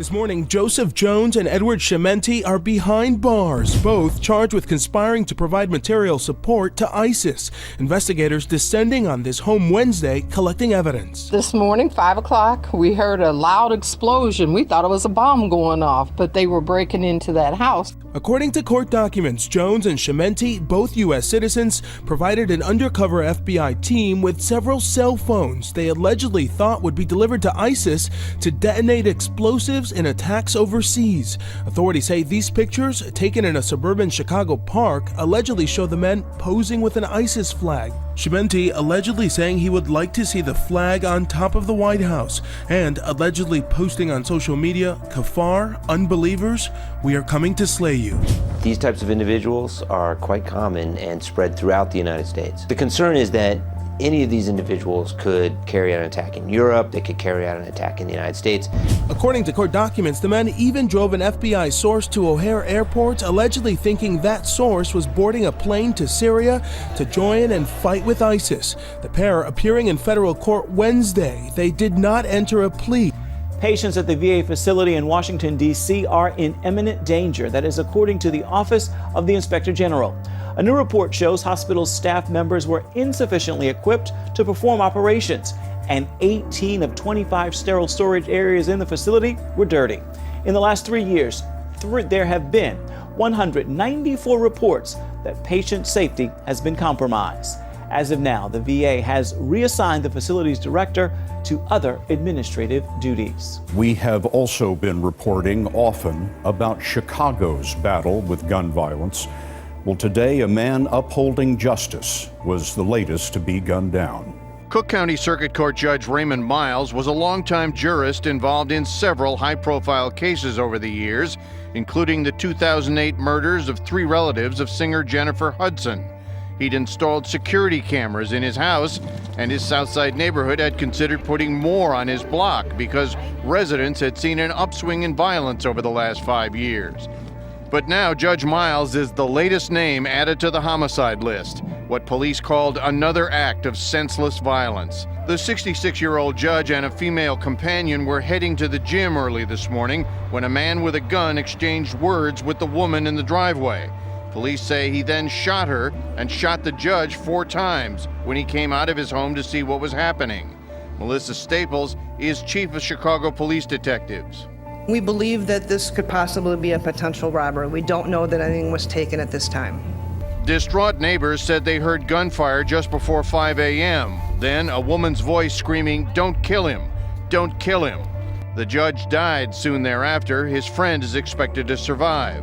This morning, Joseph Jones and Edward Chimenti are behind bars, both charged with conspiring to provide material support to ISIS. Investigators descending on this home Wednesday, collecting evidence. This morning, 5 o'clock, we heard a loud explosion. We thought it was a bomb going off, but they were breaking into that house. According to court documents, Jones and Chimenti, both U.S. citizens, provided an undercover FBI team with several cell phones they allegedly thought would be delivered to ISIS to detonate explosives in attacks overseas. Authorities say these pictures, taken in a suburban Chicago park, allegedly show the men posing with an ISIS flag. Chimenti allegedly saying he would like to see the flag on top of the White House, and allegedly posting on social media, "Kafar, unbelievers, we are coming to slay you." These types of individuals are quite common and spread throughout the United States. The concern is that any of these individuals could carry out an attack in Europe, they could carry out an attack in the United States. According to court documents, the men even drove an FBI source to O'Hare Airport, allegedly thinking that source was boarding a plane to Syria to join and fight with ISIS. The pair appearing in federal court Wednesday. They did not enter a plea. Patients at the VA facility in Washington, D.C. are in imminent danger. That is according to the Office of the Inspector General. A new report shows hospital staff members were insufficiently equipped to perform operations, and 18 of 25 sterile storage areas in the facility were dirty. In the last 3 years, there have been 194 reports that patient safety has been compromised. As of now, the VA has reassigned the facility's director to other administrative duties. We have also been reporting often about Chicago's battle with gun violence. Well, today, a man upholding justice was the latest to be gunned down. Cook County Circuit Court Judge Raymond Miles was a longtime jurist involved in several high-profile cases over the years, including the 2008 murders of 3 relatives of singer Jennifer Hudson. He'd installed security cameras in his house, and his Southside neighborhood had considered putting more on his block because residents had seen an upswing in violence over the last 5 years. But now Judge Miles is the latest name added to the homicide list, what police called another act of senseless violence. The 66-year-old judge and a female companion were heading to the gym early this morning when a man with a gun exchanged words with the woman in the driveway. Police say he then shot her and shot the judge 4 times when he came out of his home to see what was happening. Melissa Staples is chief of Chicago Police Detectives. We believe that this could possibly be a potential robbery. We don't know that anything was taken at this time. Distraught neighbors said they heard gunfire just before 5 a.m. Then a woman's voice screaming, "Don't kill him! Don't kill him!" The judge died soon thereafter. His friend is expected to survive.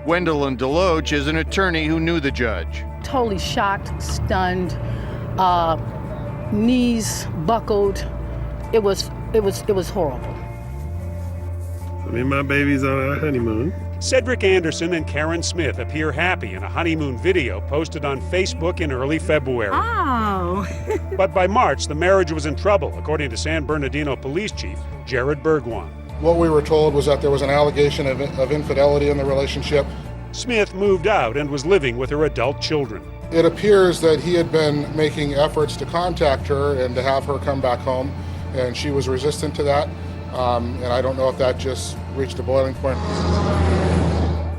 Gwendolyn Deloach is an attorney who knew the judge. Totally shocked, stunned, knees buckled. It was horrible. Me and my baby's on our honeymoon. Cedric Anderson and Karen Smith appear happy in a honeymoon video posted on Facebook in early February. Oh. But by March, the marriage was in trouble, according to San Bernardino Police Chief Jared Bergwan. What we were told was that there was an allegation of infidelity in the relationship. Smith moved out and was living with her adult children. It appears that he had been making efforts to contact her and to have her come back home, and she was resistant to that. And I don't know if that just reached a boiling point.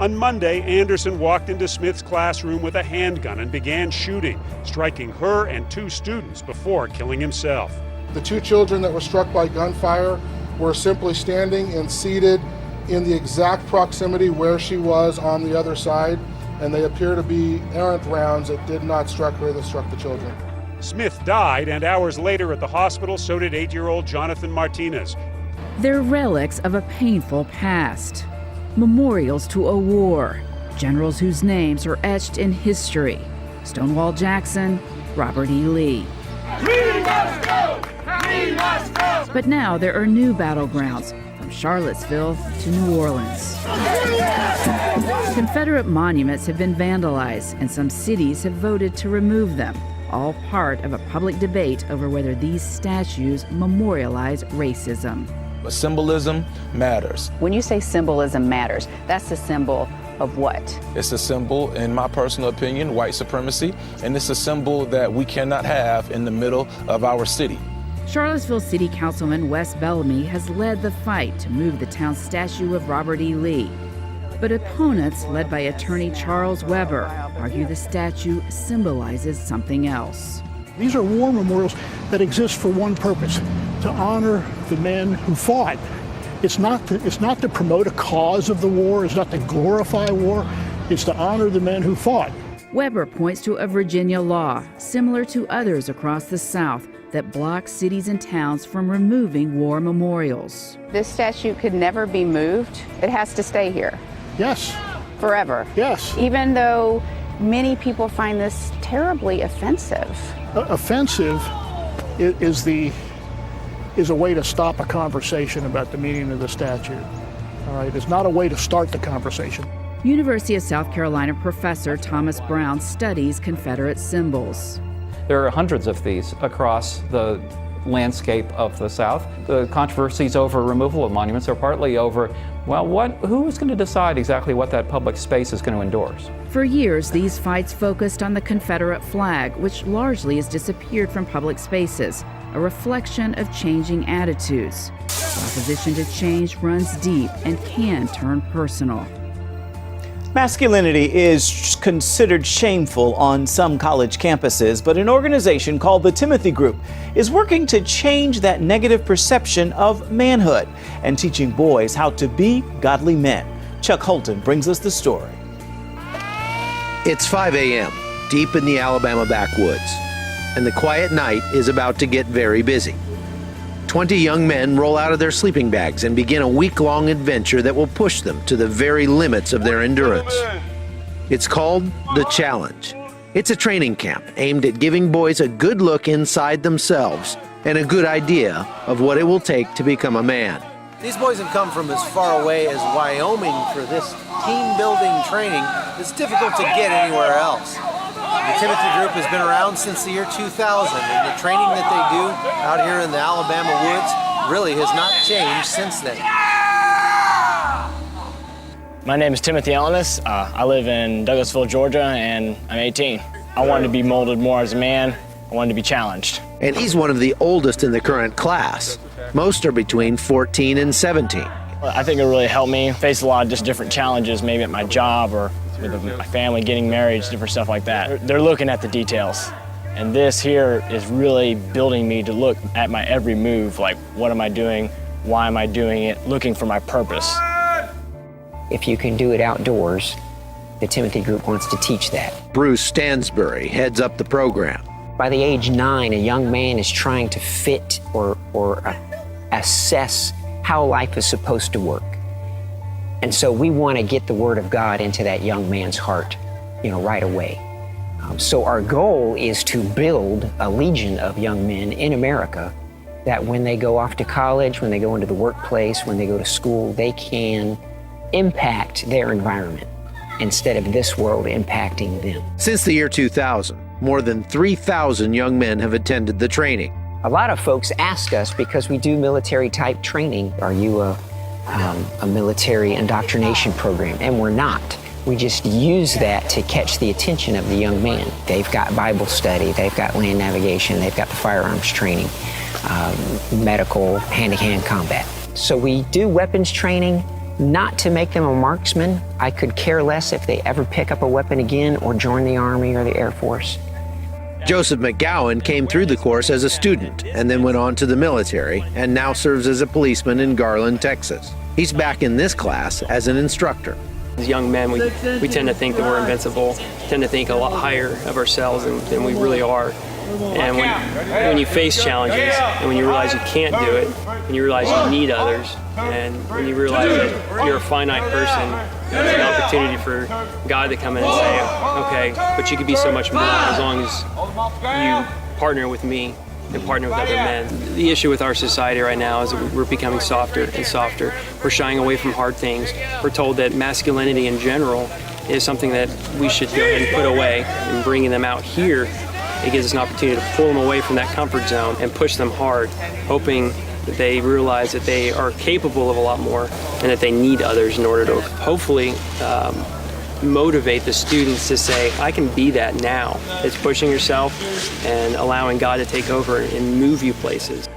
On Monday, Anderson walked into Smith's classroom with a handgun and began shooting, striking her and 2 students before killing himself. The 2 children that were struck by gunfire were simply standing and seated in the exact proximity where she was on the other side, and they appear to be errant rounds that did not strike her, that struck the children. Smith died, and hours later at the hospital, so did 8-year-old Jonathan Martinez. They're relics of a painful past. Memorials to a war. Generals whose names are etched in history. Stonewall Jackson, Robert E. Lee. We must go! We must go! But now there are new battlegrounds, from Charlottesville to New Orleans. Confederate monuments have been vandalized, and some cities have voted to remove them, all part of a public debate over whether these statues memorialize racism. But symbolism matters. When you say symbolism matters, that's a symbol of what? It's a symbol, in my personal opinion, white supremacy, and it's a symbol that we cannot have in the middle of our city. Charlottesville City Councilman Wes Bellamy has led the fight to move the town's statue of Robert E. Lee. But opponents, led by attorney Charles Weber, argue the statue symbolizes something else. These are war memorials that exist for one purpose, to honor the men who fought. It's not to promote a cause of the war, it's not to glorify war, it's to honor the men who fought. Weber points to a Virginia law, similar to others across the South, that blocks cities and towns from removing war memorials. This statue could never be moved. It has to stay here. Yes. Forever. Yes. Even though many people find this terribly offensive. Offensive is a way to stop a conversation about the meaning of the statute. All right, it's not a way to start the conversation. University of South Carolina professor Thomas Brown studies Confederate symbols. There are hundreds of these across the landscape of the South. The controversies over removal of monuments are partly over, well, who is going to decide exactly what that public space is going to endorse? For years, these fights focused on the Confederate flag, which largely has disappeared from public spaces, a reflection of changing attitudes. Opposition to change runs deep and can turn personal. Masculinity is considered shameful on some college campuses, but an organization called the Timothy Group is working to change that negative perception of manhood and teaching boys how to be godly men. Chuck Holton brings us the story. It's 5 a.m., deep in the Alabama backwoods, and the quiet night is about to get very busy. 20 young men roll out of their sleeping bags and begin a week-long adventure that will push them to the very limits of their endurance. It's called The Challenge. It's a training camp aimed at giving boys a good look inside themselves and a good idea of what it will take to become a man. These boys have come from as far away as Wyoming for this team-building training that's difficult to get anywhere else. The Timothy Group has been around since the year 2000, and the training that they do out here in the Alabama woods really has not changed since then. My name is Timothy Ellis. I live in Douglasville, Georgia, and I'm 18. I wanted to be molded more as a man. I wanted to be challenged. And he's one of the oldest in the current class. Most are between 14 and 17. I think it really helped me face a lot of just different challenges, maybe at my job or with my family, getting married, different stuff like that. They're looking at the details. And this here is really building me to look at my every move, like what am I doing, why am I doing it, looking for my purpose. If you can do it outdoors, the Timothy Group wants to teach that. Bruce Stansbury heads up the program. By the age 9, a young man is trying to fit or assess how life is supposed to work. And so we want to get the Word of God into that young man's heart, right away. So our goal is to build a legion of young men in America that when they go off to college, when they go into the workplace, when they go to school, they can impact their environment instead of this world impacting them. Since the year 2000, more than 3,000 young men have attended the training. A lot of folks ask us, because we do military-type training, are you a military indoctrination program? And we're not. We just use that to catch the attention of the young man. They've got Bible study, they've got land navigation, they've got the firearms training, medical, hand-to-hand combat. So we do weapons training, not to make them a marksman. I could care less if they ever pick up a weapon again or join the Army or the Air Force. Joseph McGowan came through the course as a student and then went on to the military and now serves as a policeman in Garland, Texas. He's back in this class as an instructor. As young men, we tend to think that we're invincible, tend to think a lot higher of ourselves than we really are. And when you face challenges and when you realize you can't do it, and you realize you need others, and when you realize that you're a finite person, there's an opportunity for God to come in and say, okay, but you could be so much more as long as you partner with me and partner with other men. The issue with our society right now is that we're becoming softer and softer. We're shying away from hard things. We're told that masculinity in general is something that we should go ahead and put away, and bringing them out here, it gives us an opportunity to pull them away from that comfort zone and push them hard, hoping that they realize that they are capable of a lot more and that they need others in order to hopefully motivate the students to say, I can be that now. It's pushing yourself and allowing God to take over and move you places.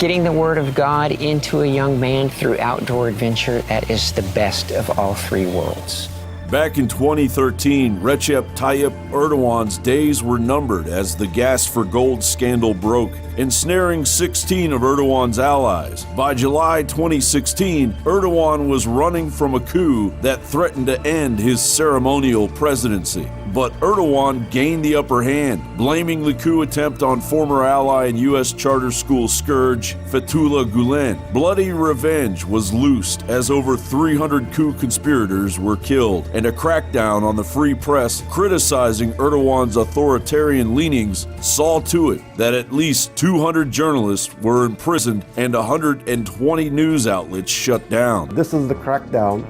Getting the word of God into a young man through outdoor adventure, that is the best of all three worlds. Back in 2013, Recep Tayyip Erdogan's days were numbered as the gas for gold scandal broke, ensnaring 16 of Erdogan's allies. By July 2016, Erdogan was running from a coup that threatened to end his ceremonial presidency. But Erdogan gained the upper hand, blaming the coup attempt on former ally and U.S. charter school scourge Fethullah Gulen. Bloody revenge was loosed as over 300 coup conspirators were killed, and a crackdown on the free press criticizing Erdogan's authoritarian leanings saw to it that at least 200 journalists were imprisoned and 120 news outlets shut down. This is the crackdown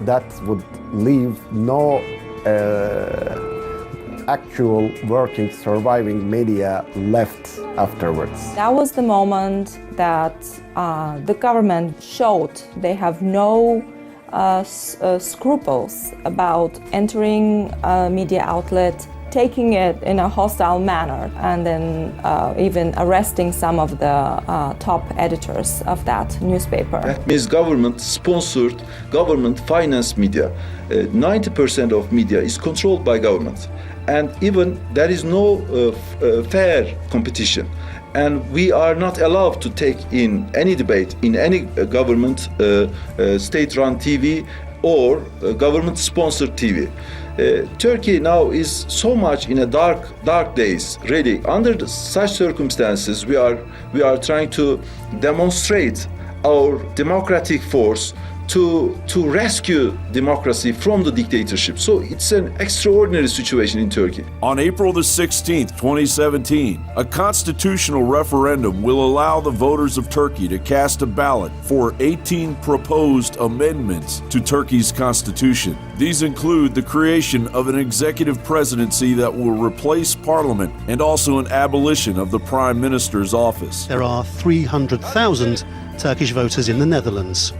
that would leave no actual working, surviving media left afterwards. That was the moment that the government showed they have no scruples about entering a media outlet, taking it in a hostile manner, and then even arresting some of the top editors of that newspaper. That means government-sponsored, government-financed media. 90% of media is controlled by government. And even there is no fair competition. And we are not allowed to take in any debate in any government, state-run TV or government-sponsored TV. Turkey now is so much in a dark days. Really, under such circumstances, we are trying to demonstrate our democratic force to rescue democracy from the dictatorship. So it's an extraordinary situation in Turkey. On April the 16th, 2017, a constitutional referendum will allow the voters of Turkey to cast a ballot for 18 proposed amendments to Turkey's constitution. These include the creation of an executive presidency that will replace parliament and also an abolition of the prime minister's office. There are 300,000 Turkish voters in the Netherlands.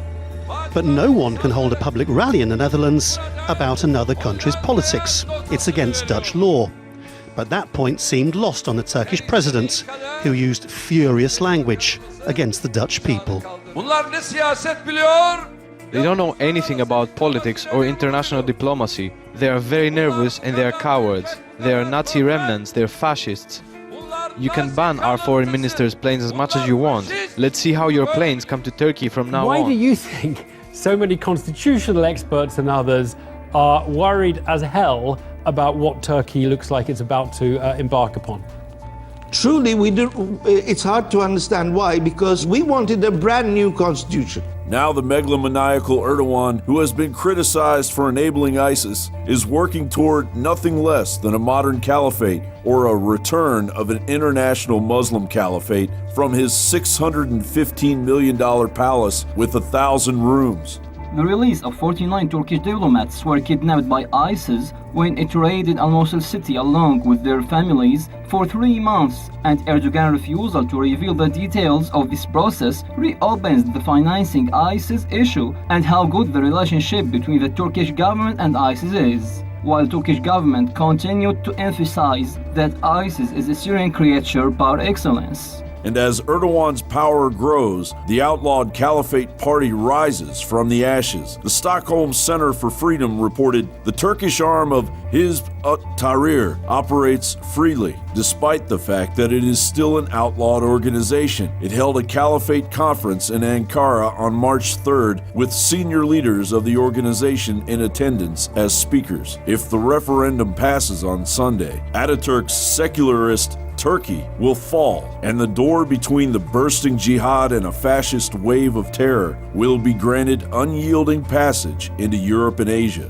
But no one can hold a public rally in the Netherlands about another country's politics. It's against Dutch law. But that point seemed lost on the Turkish president, who used furious language against the Dutch people. They don't know anything about politics or international diplomacy. They are very nervous and they are cowards. They are Nazi remnants, they're fascists. You can ban our foreign minister's planes as much as you want. Let's see how your planes come to Turkey from now on. Why do you think so many constitutional experts and others are worried as hell about what Turkey looks like it's about to embark upon? Truly, it's hard to understand why, because we wanted a brand new constitution. Now the megalomaniacal Erdogan, who has been criticized for enabling ISIS, is working toward nothing less than a modern caliphate or a return of an international Muslim caliphate from his $615 million palace with 1,000 rooms. The release of 49 Turkish diplomats who were kidnapped by ISIS when it raided Al-Mosul city along with their families for 3 months, and Erdogan's refusal to reveal the details of this process reopens the financing ISIS issue and how good the relationship between the Turkish government and ISIS is. While Turkish government continued to emphasize that ISIS is a Syrian creature par excellence. And as Erdogan's power grows, the outlawed Caliphate Party rises from the ashes. The Stockholm Center for Freedom reported the Turkish arm of Hizb ut-Tahrir operates freely, despite the fact that it is still an outlawed organization. It held a Caliphate conference in Ankara on March 3rd with senior leaders of the organization in attendance as speakers. If the referendum passes on Sunday, Ataturk's secularist Turkey will fall, and the door between the bursting jihad and a fascist wave of terror will be granted unyielding passage into Europe and Asia.